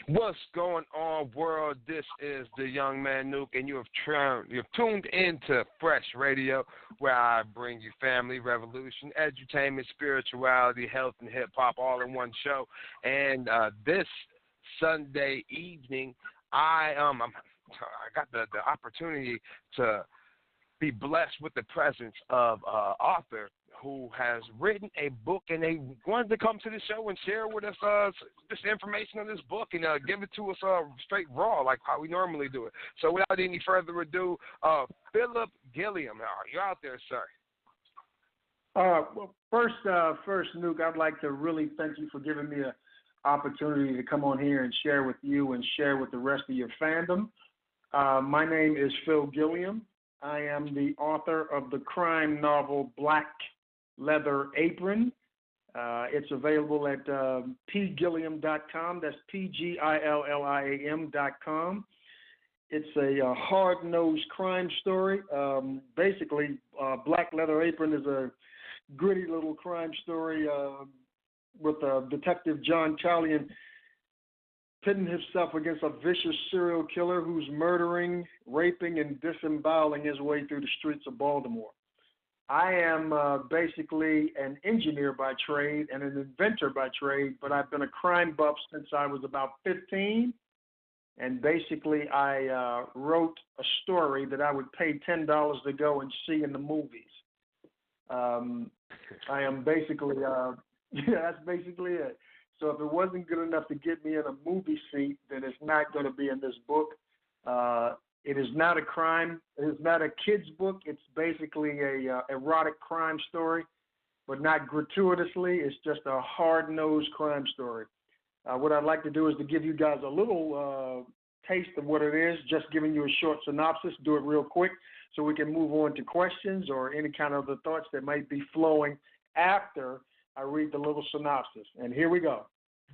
What's going on, world? This is the Young Man Nuke, and you've tuned into FRESHH Radio, where I bring you family, revolution, edutainment, spirituality, health, and hip-hop all in one show. And this Sunday evening, I got the opportunity to be blessed with the presence of author who has written a book, and they wanted to come to the show and share with us this information on this book and give it to us straight raw, like how we normally do it. So without any further ado, Phillip Gilliam, are you out there, sir? Well, first, Nuke, I'd like to really thank you for giving me an opportunity to come on here and share with you and share with the rest of your fandom. My name is Phil Gilliam. I am the author of the crime novel Black Leather Apron. It's available at pgilliam.com. That's pgilliam.com. It's a hard-nosed crime story. Basically, Black Leather Apron is a gritty little crime story with Detective John Talion pitting himself against a vicious serial killer who's murdering, raping, and disemboweling his way through the streets of Baltimore. I am basically an engineer by trade and an inventor by trade, but I've been a crime buff since I was about 15. And basically, I wrote a story that I would pay $10 to go and see in the movies. I am basically, that's basically it. So if it wasn't good enough to get me in a movie seat, then it's not going to be in this book. It is not a crime. It is not a kid's book. It's basically a erotic crime story, but not gratuitously. It's just a hard-nosed crime story. What I'd like to do is to give you guys a little taste of what it is, just giving you a short synopsis. Do it real quick so we can move on to questions or any kind of other thoughts that might be flowing after I read the little synopsis. And here we go.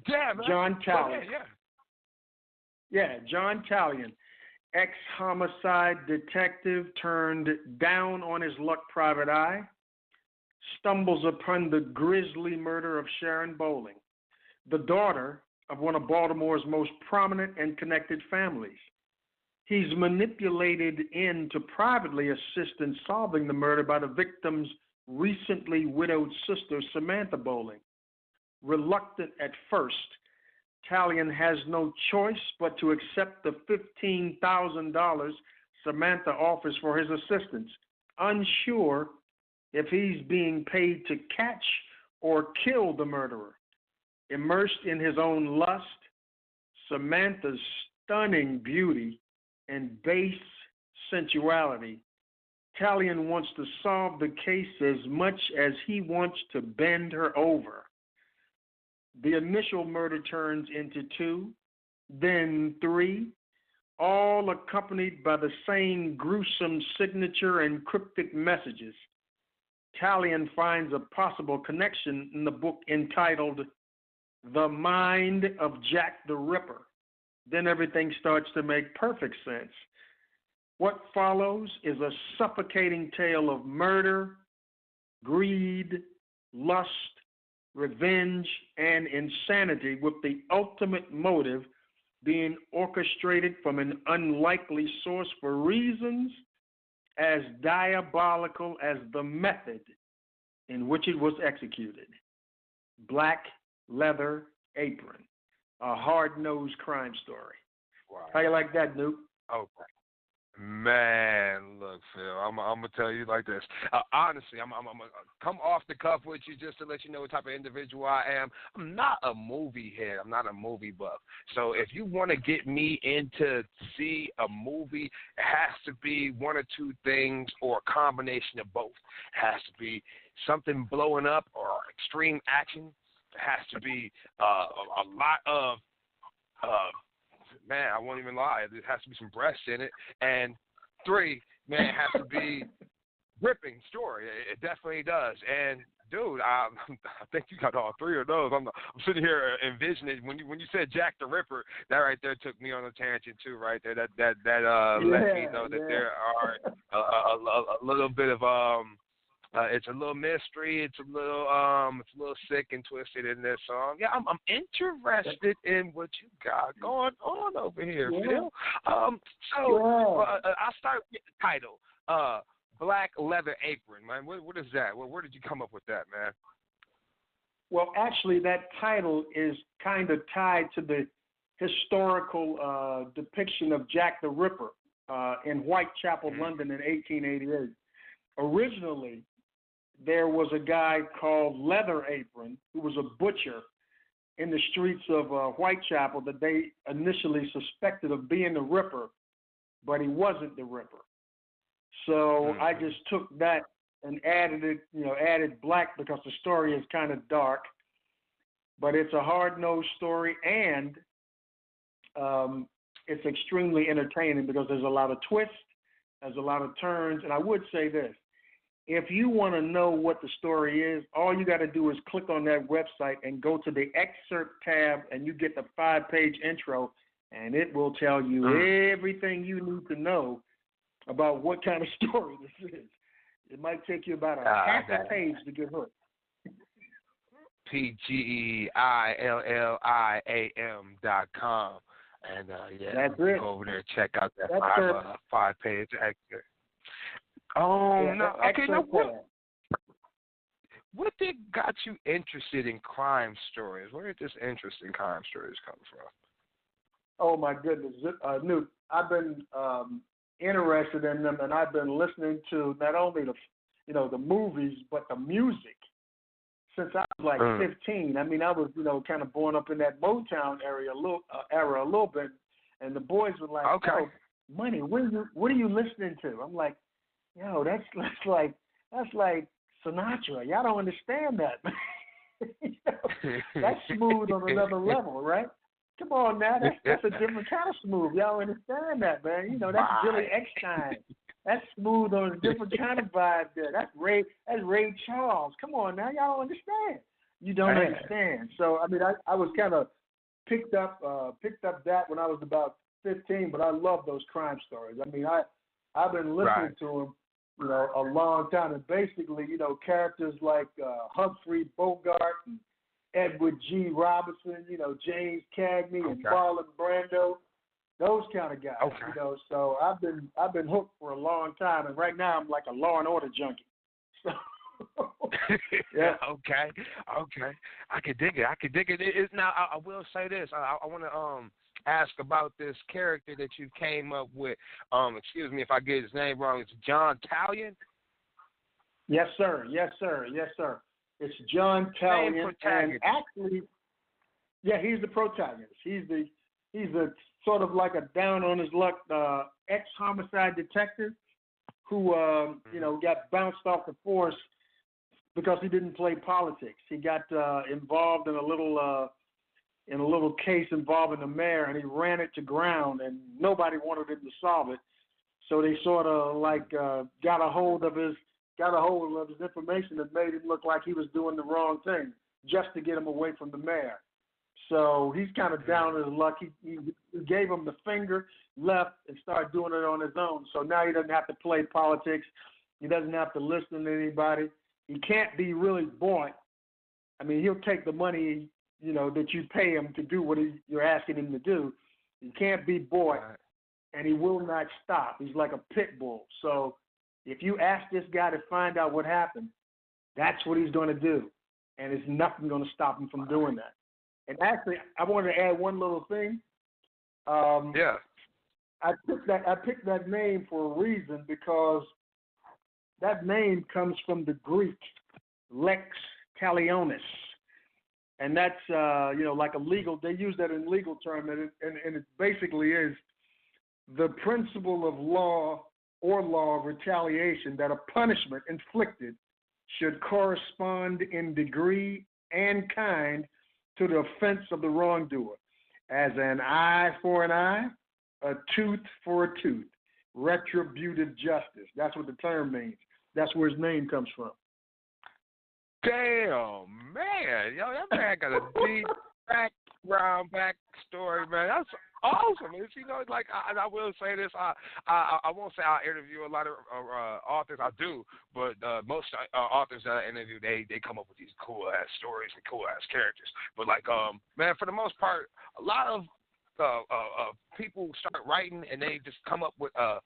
Yeah, man. John Talion. Yeah. John Talion, ex-homicide detective turned down on his luck private eye, stumbles upon the grisly murder of Sharon Bowling, the daughter of one of Baltimore's most prominent and connected families. He's manipulated into privately assist in solving the murder by the victim's recently widowed sister, Samantha Bowling. Reluctant at first, Talion has no choice but to accept the $15,000 Samantha offers for his assistance, unsure if he's being paid to catch or kill the murderer. Immersed in his own lust, Samantha's stunning beauty and base sensuality, Talion wants to solve the case as much as he wants to bend her over. The initial murder turns into 2, then 3, all accompanied by the same gruesome signature and cryptic messages. Talion finds a possible connection in the book entitled The Mind of Jack the Ripper. Then everything starts to make perfect sense. What follows is a suffocating tale of murder, greed, lust, revenge, and insanity, with the ultimate motive being orchestrated from an unlikely source for reasons as diabolical as the method in which it was executed. Black Leather Apron, a hard-nosed crime story. Wow. How you like that, Nuke? Okay. Man, look, Phil, I'm gonna tell you like this. Honestly, I'm gonna come off the cuff with you just to let you know what type of individual I am. I'm not a movie head. I'm not a movie buff. So if you want to get me into see a movie, it has to be one or two things or a combination of both. It has to be something blowing up or extreme action. It has to be a lot of man, I won't even lie. There has to be some breasts in it. And 3, man, it has to be gripping story. It definitely does. And, dude, I think you got all 3 of those. I'm sitting here envisioning when you said Jack the Ripper, that right there took me on a tangent too, right there. That let me know that there are a little bit of It's a little mystery. It's a little sick and twisted in this song. Yeah, I'm interested in what you got going on over here, Phil. I'll start with the title. Black Leather Apron, man. What is that? Where did you come up with that, man? Well, actually, that title is kind of tied to the historical depiction of Jack the Ripper in Whitechapel, London in 1888. Originally, there was a guy called Leather Apron who was a butcher in the streets of Whitechapel that they initially suspected of being the Ripper, but he wasn't the Ripper. So I just took that and added black because the story is kind of dark, but it's a hard-nosed story, and it's extremely entertaining because there's a lot of twists, there's a lot of turns, and I would say this. If you want to know what the story is, all you got to do is click on that website and go to the excerpt tab, and you get the 5-page intro, and it will tell you everything you need to know about what kind of story this is. It might take you about half a page to get hooked. PGEILLIAM.com. And that's go over there and check out that 5-page excerpt. What got you interested in crime stories? Where did this interest in crime stories come from? Oh my goodness, Newt! I've been interested in them, and I've been listening to not only the movies but the music since I was like 15. I mean, I was kind of born up in that Motown era a little bit, and the boys were like, "Oh, Money, what are you listening to?" I'm like, "Yo, that's like Sinatra. Y'all don't understand that. That's smooth on another level, right? Come on now, that's a different kind of smooth. Y'all understand that, man? That's Billy Eckstine. That's smooth on a different kind of vibe there. That's Ray Charles. Come on now, y'all don't understand. You don't understand. So I mean, I was kind of picked up that when I was about 15, but I love those crime stories. I mean, I've been listening to them, a long time, and basically, characters like Humphrey Bogart and Edward G. Robinson, James Cagney and Marlon Brando, those kind of guys. So I've been hooked for a long time, and right now I'm like a Law and Order junkie. So yeah. Okay. I can dig it. Now I will say this. I want to ask about this character that you came up with. Excuse me if I get his name wrong. It's John Talion. Yes, sir. It's John Talion, and actually, he's the protagonist. He's the sort of like a down on his luck ex-homicide detective who got bounced off the force because he didn't play politics. He got involved in a little case involving the mayor, and he ran it to ground, and nobody wanted him to solve it. So they sort of like got a hold of his information that made him look like he was doing the wrong thing just to get him away from the mayor. So he's kind of down on his luck. He gave him the finger, left, and started doing it on his own. So now he doesn't have to play politics. He doesn't have to listen to anybody. He can't be really bought. I mean, he'll take the money, that you pay him to do what you're asking him to do. He can't be bought, and he will not stop. He's like a pit bull. So if you ask this guy to find out what happened, that's what he's going to do, and there's nothing going to stop him from doing that. And actually, I wanted to add one little thing. I picked that name for a reason, because that name comes from the Greek lex talionis, and that's like a legal. They use that in legal term, and it basically is the principle of law or law of retaliation that a punishment inflicted should correspond in degree and kind to the offense of the wrongdoer, as an eye for an eye, a tooth for a tooth, retributive justice. That's what the term means. That's where his name comes from. Damn, man. Yo, that man got a deep back background, backstory, man. That's awesome. It's, like I will say this. I won't say I interview a lot of authors. I do, but most authors that I interview, they come up with these cool ass stories and cool ass characters. But like, man, for the most part, a lot of people start writing and they just come up with a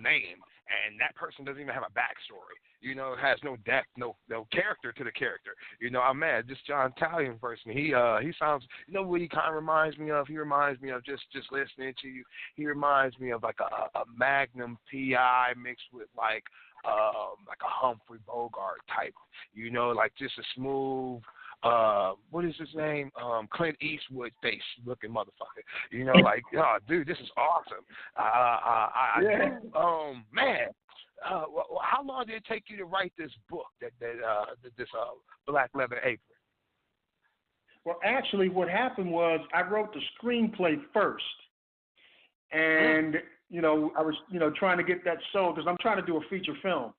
name, and that person doesn't even have a backstory. It has no depth, no character to the character. I'm mad. This John Italian person, he sounds, what he kind of reminds me of? He reminds me of just listening to you. He reminds me of like a Magnum PI mixed with like a Humphrey Bogart type. Like just a smooth. What is his name? Clint Eastwood face looking motherfucker. Like, oh, dude, this is awesome. Man. How long did it take you to write this book, this Black Leather Apron? Well, actually, what happened was I wrote the screenplay first, and I was trying to get that sold because I'm trying to do a feature film.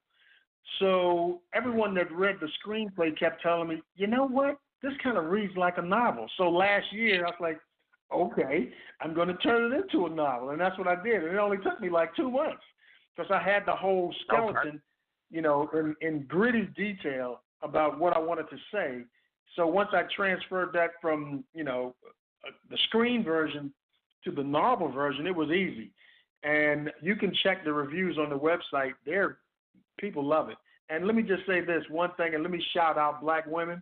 So everyone that read the screenplay kept telling me, you know what, this kind of reads like a novel. So last year I was like, okay, I'm going to turn it into a novel, and that's what I did. And it only took me like 2 months. Because I had the whole skeleton, in gritty detail about what I wanted to say. So once I transferred that from, the screen version to the novel version, it was easy. And you can check the reviews on the website. People love it. And let me just say this one thing, and let me shout out Black women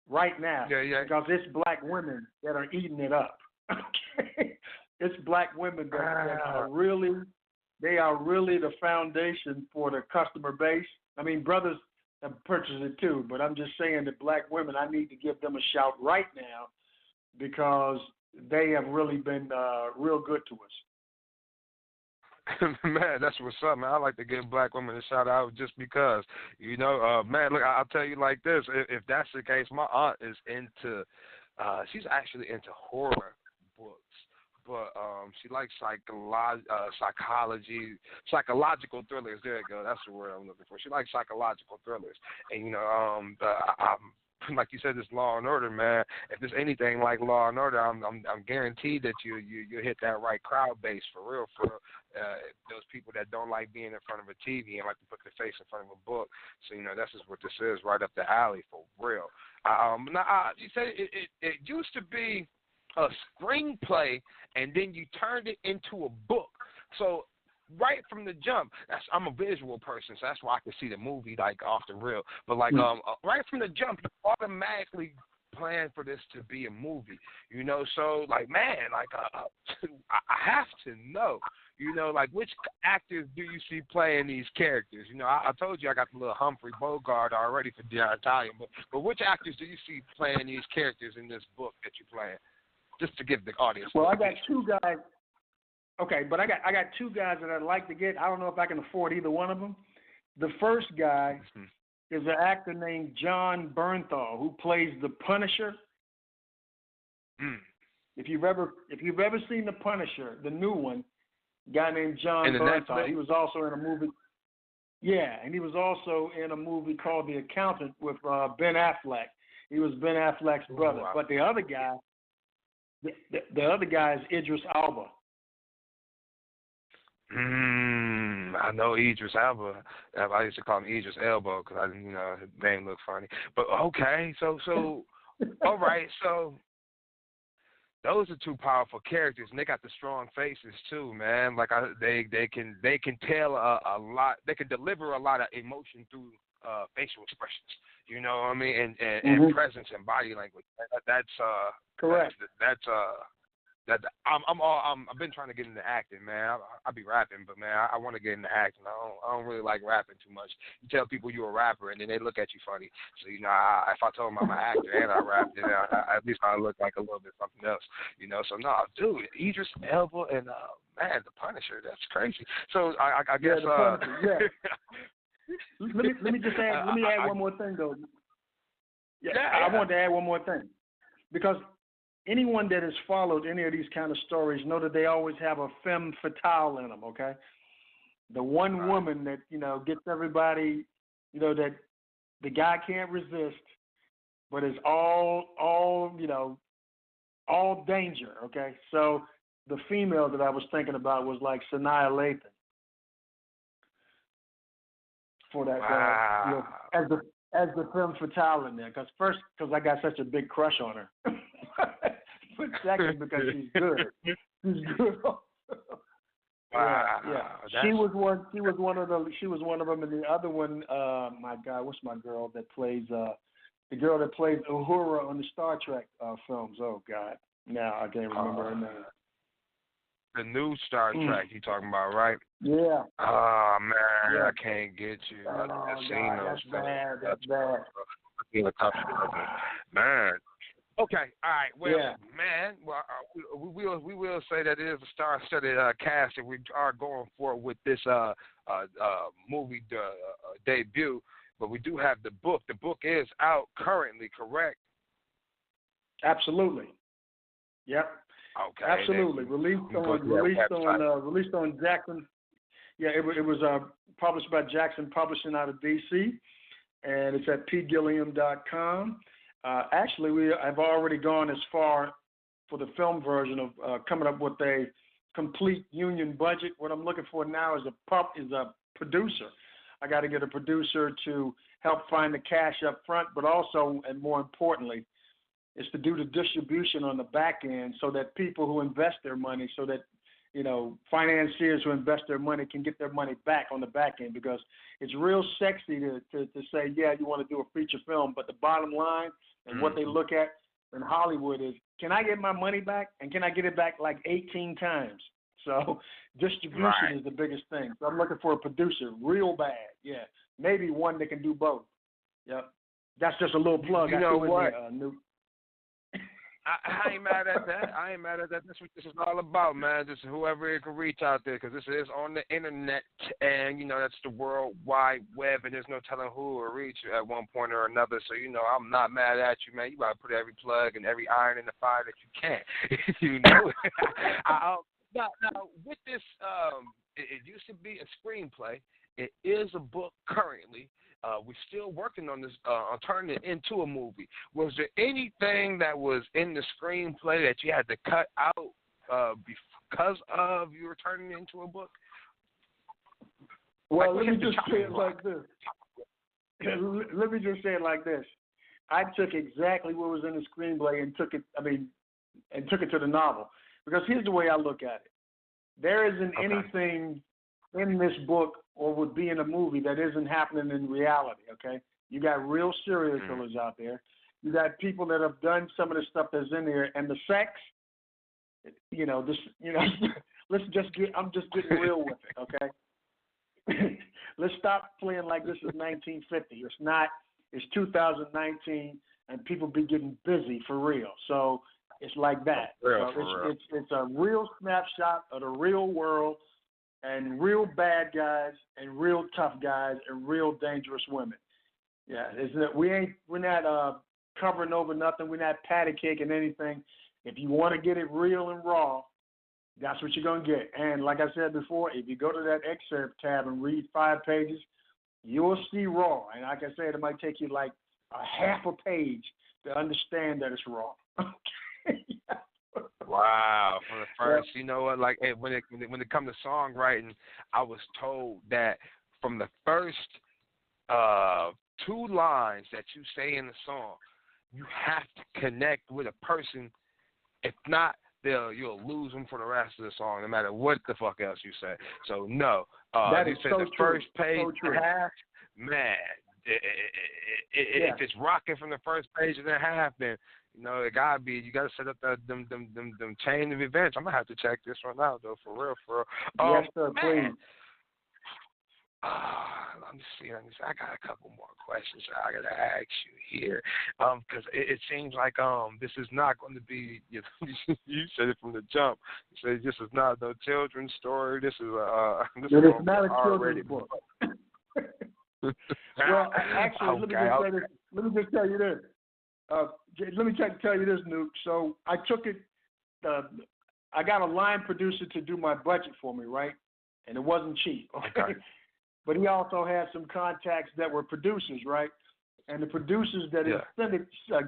right now. Yeah. Because it's Black women that are eating it up. Okay? It's Black women that are really... They are really the foundation for the customer base. I mean, brothers have purchased it too, but I'm just saying that Black women, I need to give them a shout right now because they have really been real good to us. Man, that's what's up, man. I like to give Black women a shout out just because, man, look, I'll tell you like this. If that's the case, my aunt is she's actually into horror books. But she likes psychological thrillers. There you go. That's the word I'm looking for. She likes psychological thrillers. And, like you said, this Law and Order, man. If there's anything like Law and Order, I'm guaranteed that you hit that right crowd base for real. Those people that don't like being in front of a TV and like to put their face in front of a book. So, that's just what this is, right up the alley for real. You said it used to be a screenplay, and then you turned it into a book. So right from the jump, I'm a visual person, so that's why I can see the movie like off the reel. But like right from the jump, you automatically plan for this to be a movie. So like, man, like I have to know. Like which actors do you see playing these characters? I told you I got the little Humphrey Bogart already for John Italian, but which actors do you see playing these characters in this book that you're playing? Just to give the audience. Well, I got 2 guys. Okay, but I got 2 guys that I'd like to get. I don't know if I can afford either one of them. The first guy is an actor named John Bernthal who plays the Punisher. If you've ever seen the Punisher, the new one, a guy named John Bernthal. He was also in a movie. Yeah, and he was also in a movie called The Accountant with Ben Affleck. He was Ben Affleck's brother. Wow. But the other guy. The other guy is Idris Elba. I know Idris Elba. I used to call him Idris Elbow because his name looked funny. But okay, so all right, so those are 2 powerful characters, and they got the strong faces too, man. Like they can tell a lot. They can deliver a lot of emotion through facial expressions. You know what I mean? And presence and body language. That's correct. I've been trying to get into acting, man. I be rapping, but man, I want to get into acting. I don't really like rapping too much. You tell people you're a rapper, and then they look at you funny. So if I told them I'm an actor and I rap, then at least I look like a little bit something else. So no, dude, Idris Elba and man, the Punisher. That's crazy. So I guess. Let me just add. Let me add one more thing, though. I want to add one more thing because anyone that has followed any of these kind of stories know that they always have a femme fatale in them, okay? The one woman that, gets everybody, that the guy can't resist, but it's all all danger. Okay, so the female that I was thinking about was like Sanaa Lathan for that Wow. as the femme fatale in there. Because I got such a big crush on her, but second because she's good. She's good. Wow. Yeah. She was one of them. She was one of them, and the other one, my God, what's my girl that plays the girl that plays Uhura on the Star Trek films? Oh God, now I can't remember her name. The new Star Trek you talking about, right? Yeah. Oh man, Yeah. I can't get you. I just seen God, those. that's bad. Man. Okay, all right. Well, Yeah. man, well, we will say that it is a star-studded cast that we are going for with this movie debut. But we do have the book. The book is out currently, correct? Absolutely. Yep. Okay. Absolutely. Released on Jackson. Yeah, it was published by Jackson Publishing out of D.C. and it's at pgilliam.com. Actually, I've already gone as far for the film version of coming up with a complete union budget. What I'm looking for now is a producer. I got to get a producer to help find the cash up front, but also, and more importantly, is to do the distribution on the back end so that people who invest their money, so that financiers who invest their money can get their money back on the back end, because it's real sexy to say, yeah, you want to do a feature film, but the bottom line and what they look at in Hollywood is, can I get my money back, and can I get it back like 18 times? So distribution is the biggest thing. So I'm looking for a producer real bad. Yeah, maybe one that can do both. Yep. That's just a little plug. You know what? I ain't mad at that. That's what this is all about, man. Just whoever can reach out there, because this is on the internet, and that's the World Wide Web, and there's no telling who will reach you at one point or another. So I'm not mad at you, man. You gotta put every plug and every iron in the fire that you can. Now with this, it used to be a screenplay. It is a book currently. We're still working on this, on turning it into a movie. Was there anything that was in the screenplay that you had to cut out because of you were turning it into a book? Well, let me just say it like this. Let me just say it like this. I took exactly what was in the screenplay and took it to the novel. Because here's the way I look at it. There isn't anything in this book or would be in a movie that isn't happening in reality, okay? You got real serial killers out there. You got people that have done some of the stuff that's in there, and the sex, I'm just getting real with it, okay? Let's stop playing like this is 1950. It's not. It's 2019, and people be getting busy for real. So it's like that. It's a real snapshot of the real world, and real bad guys, and real tough guys, and real dangerous women. Yeah, we're not covering over nothing. We're not patty caking anything. If you want to get it real and raw, that's what you're gonna get. And like I said before, if you go to that excerpt tab and read 5 pages, you'll see raw. And like I said, it might take you like a half a page to understand that it's raw. Wow, from the first, you know what? Like when it comes to songwriting, I was told that from the first 2 lines that you say in the song, you have to connect with a person. If not, you'll lose them for the rest of the song, no matter what the fuck else you say. So no, that you is said so the true. first page so and a half, man. If it's rocking from the first page and a half, then it gotta be. You gotta set up them chain of events. I'm gonna have to check this one out though, for real. Yes, sir, please. Let me see. I got a couple more questions I gotta ask you here, because it seems like this is not going to be. You said it from the jump. You said this is not no children's story. This is it's not a children's book. Well, actually, let me just tell you this. Let me tell you this, Nuke. So I took it. I got a line producer to do my budget for me, right? And it wasn't cheap. Okay. But he also had some contacts that were producers, right? And the producers that Yeah.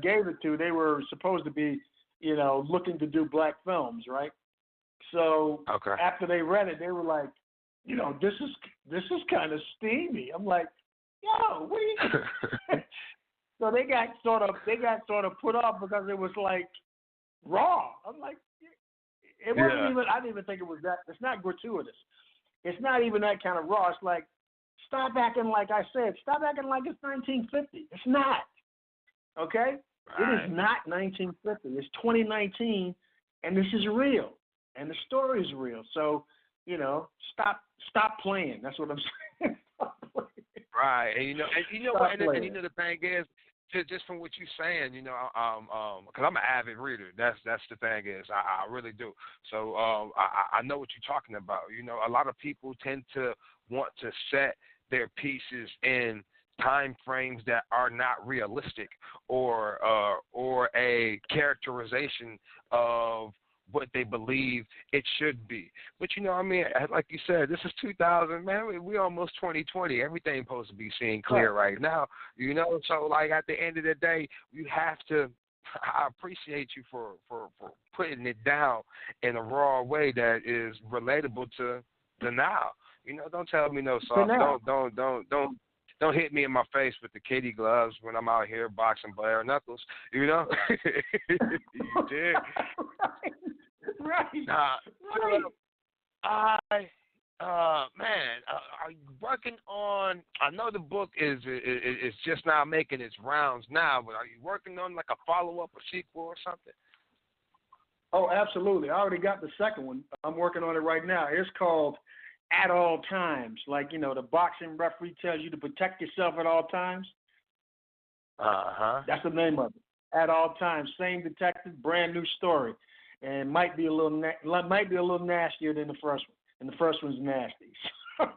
gave it to, they were supposed to be, looking to do black films, right? So Okay. after they read it, they were like, this is kind of steamy. I'm like, yo, what are you? So they got sort of put off because it was like raw. I'm like, it wasn't even. I didn't even think it was that. It's not gratuitous. It's not even that kind of raw. It's like, stop acting like I said. Stop acting like it's 1950. It's not. Okay? Right. It is not 1950. It's 2019, and this is real, and the story is real. So, stop playing. That's what I'm saying. Stop playing. Right, and the thing is, just from what you're saying, because I'm an avid reader. That's the thing is, I really do. So I know what you're talking about. A lot of people tend to want to set their pieces in time frames that are not realistic, or a characterization of what they believe it should be. But like you said, this is 2000, man. We almost 2020. Everything's supposed to be seen clear right now. So like at the end of the day, you have to. I appreciate you for putting it down in a raw way that is relatable to the now. Don't tell me no soft. Don't hit me in my face with the kitty gloves when I'm out here boxing bare knuckles. You did. Right. Are you working on? I know the book is just now making its rounds now, but are you working on like a follow-up or sequel or something? Oh, absolutely. I already got the second one. I'm working on it right now. It's called At All Times. Like, the boxing referee tells you to protect yourself at all times. That's the name of it. At All Times. Same detective, brand new story. And might be a little nastier than the first one. And the first one's nasty. So,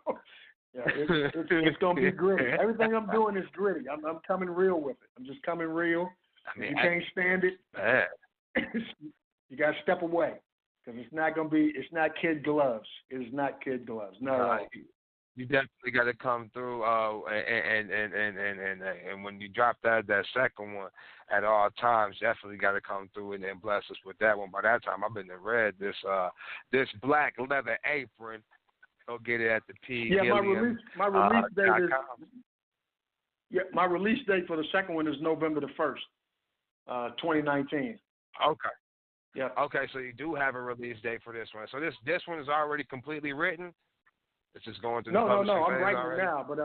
it's going to be gritty. Everything I'm doing is gritty. I'm coming real with it. I'm just coming real. If you can't stand it, you got to step away. Because it's not kid gloves. It is not kid gloves. No. You definitely got to come through, and when you drop that second one, At All Times, definitely got to come through and bless us with that one. By that time, I've been to read this black leather apron. Go get it at the P. Yeah, Gilliam, my release date is. Yeah, my release date for the second one is November the 1st, 2019. Okay. Yeah. Okay, so you do have a release date for this one. So this one is already completely written. It's just going through the publishing No. I'm phase writing already? it now, but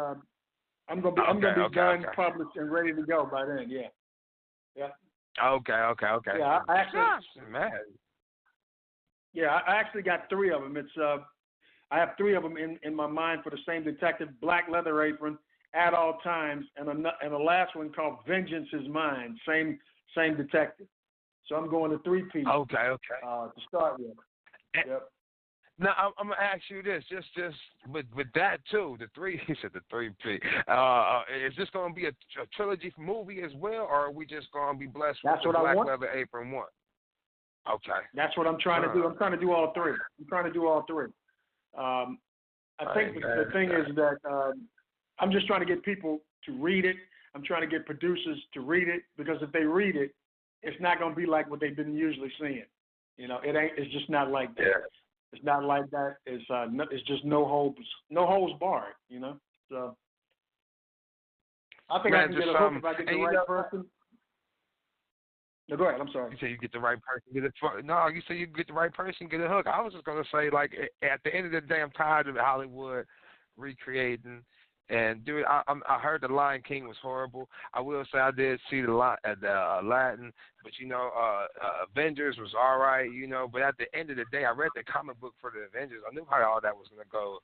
I'm gonna be done, published, and ready to go by then. Yeah. Yeah. Okay. Yeah, I actually. Man. Yeah, I actually got three of them. I have three of them in my mind for the same detective: Black Leather Apron, At All Times, and a last one called Vengeance Is Mine. Same detective. So I'm going to 3-piece. Okay. To start with. Yep. Now I'm gonna ask you this, just with that too, he said the 3P. Is this gonna be a trilogy movie as well, or are we just gonna be blessed with the Black Leather Apron one? Okay. That's what I'm trying to do. I'm trying to do all three. I think the thing is that I'm just trying to get people to read it. I'm trying to get producers to read it, because if they read it, it's not going to be like what they've been usually seeing. It's just not like that. Yeah. It's not like that. It's just no holds barred. So I think I can get a hook if I get the right person. No, go ahead. I'm sorry. You say you get the right person, get it. No, you say you get the right person, get a hook. I was just gonna say, like, at the end of the day, I'm tired of Hollywood recreating. And dude, I heard the Lion King was horrible. I will say I did see the Aladdin, but Avengers was all right, But at the end of the day, I read the comic book for the Avengers. I knew how all that was gonna go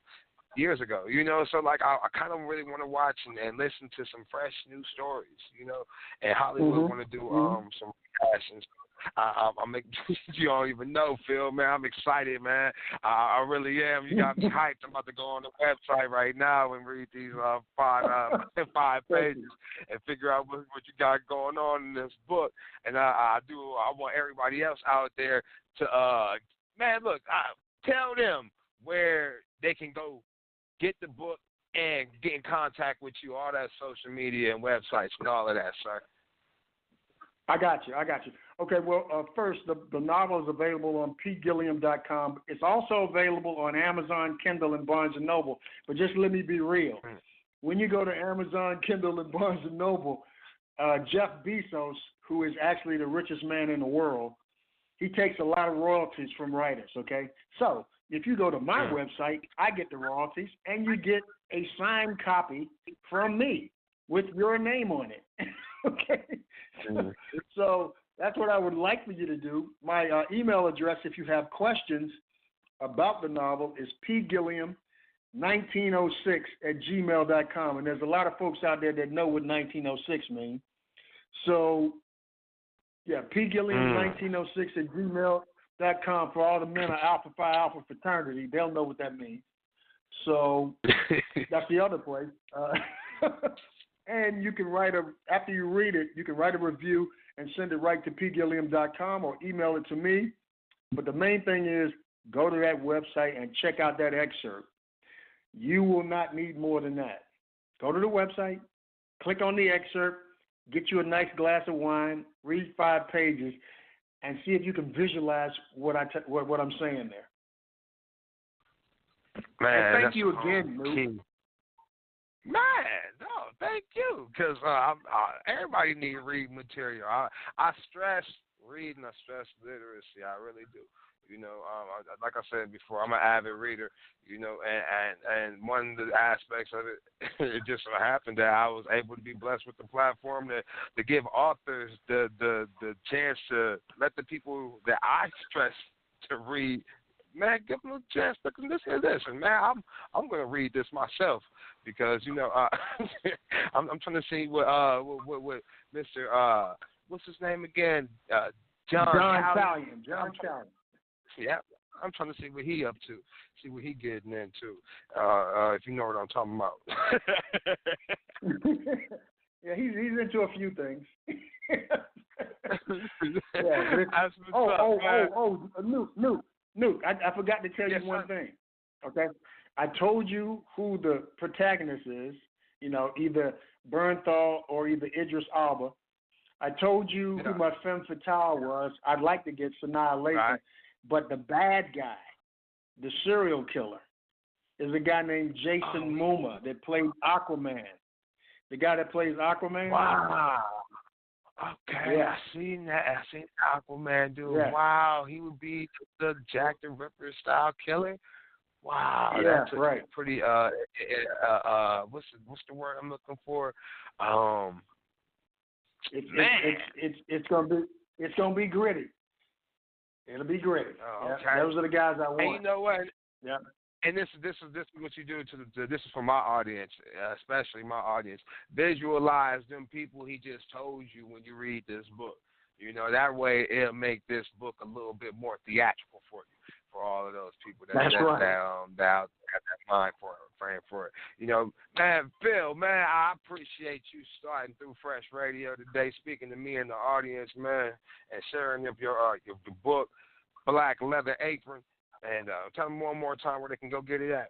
years ago, So like I kind of really want to watch and listen to some fresh new stories, And Hollywood want to do some passions. I'm you don't even know, Phil, man. I'm excited, man. I really am. You got me hyped. I'm about to go on the website right now and read these five pages and figure out what you got going on in this book. And I want everybody else out there to, man, look, tell them where they can go get the book and get in contact with you, all that social media and websites and all of that, sir? I got you. Okay, well, first, the novel is available on pgilliam.com. It's also available on Amazon, Kindle, and Barnes & Noble. But just let me be real. When you go to Amazon, Kindle, and Barnes & Noble, Jeff Bezos, who is actually the richest man in the world, he takes a lot of royalties from writers, okay? So if you go to my website, I get the royalties, and you get a signed copy from me with your name on it, okay? So that's what I would like for you to do. My email address, if you have questions about the novel, is pgilliam1906@gmail.com. And there's a lot of folks out there that know what 1906 means. So, yeah, pgilliam1906@gmail.com for all the men of Alpha Phi Alpha fraternity. They'll know what that means. So that's the other place. And you can after you read it, you can write a review and send it right to pgilliam.com or email it to me. But the main thing is go to that website and check out that excerpt. You will not need more than that. Go to the website, click on the excerpt, get you a nice glass of wine, read 5 pages, and see if you can visualize what I'm saying there. Man, and thank you again, Lou. Man, no, thank you, because everybody needs reading material. I stress reading, I stress literacy, I really do. You know, like I said before, I'm an avid reader, you know, and one of the aspects of it, it just so happened that I was able to be blessed with the platform to give authors the chance to let the people that I stress to read, man, give them a chance to listen to this. And, man, I'm going to read this myself because, you know, I'm trying to see what Mr. What's his name again? John Callion. John Callion. Yeah, I'm trying to see what he up to, see what he getting into, if you know what I'm talking about. Yeah, he's into a few things. Nuke, I forgot to tell you one thing, okay? I told you who the protagonist is, you know, either Bernthal or either Idris Elba. I told you who my femme fatale was. I'd like to get Sanaa Lathan. Right. But the bad guy, the serial killer, is a guy named Jason Momoa that played Aquaman. The guy that plays Aquaman. Wow. Okay, yeah. I seen that. I seen Aquaman do. Yeah. Wow, he would be the Jack the Ripper style killer. Wow, yeah, that's right. Pretty. What's the word I'm looking for? It's gonna be gritty. It'll be gritty. Oh, okay. Yeah, those are the guys I want. And you know what? Yeah. And this is what you do this is for my audience, especially my audience. Visualize them people he just told you when you read this book. You know, that way it'll make this book a little bit more theatrical for you, for all of those people that have that mind frame for it. You know, man, Phil, man, I appreciate you starting through Fresh Radio today, speaking to me and the audience, man, and sharing your book, Black Leather Apron. And tell them one more time where they can go get it at.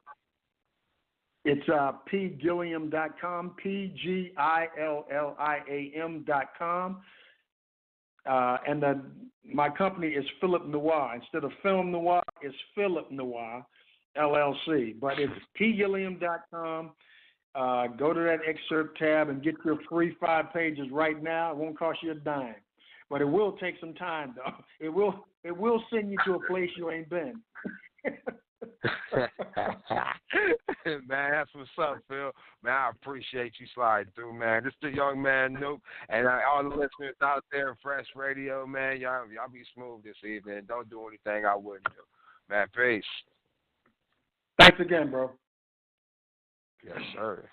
It's pgilliam.com, pgilliam.com. And my company is Phillip Noir. Instead of Film Noir, it's Phillip Noir, LLC. But it's pgilliam.com. Go to that excerpt tab and get your free 5 pages right now. It won't cost you a dime. But it will take some time, though. It will send you to a place you ain't been. Man, that's what's up, Phil. Man, I appreciate you sliding through, man. This is the young man, Nuke, and all the listeners out there in Fresh Radio, man, y'all be smooth this evening. Don't do anything I wouldn't do. Man, peace. Thanks again, bro. Yes, sir.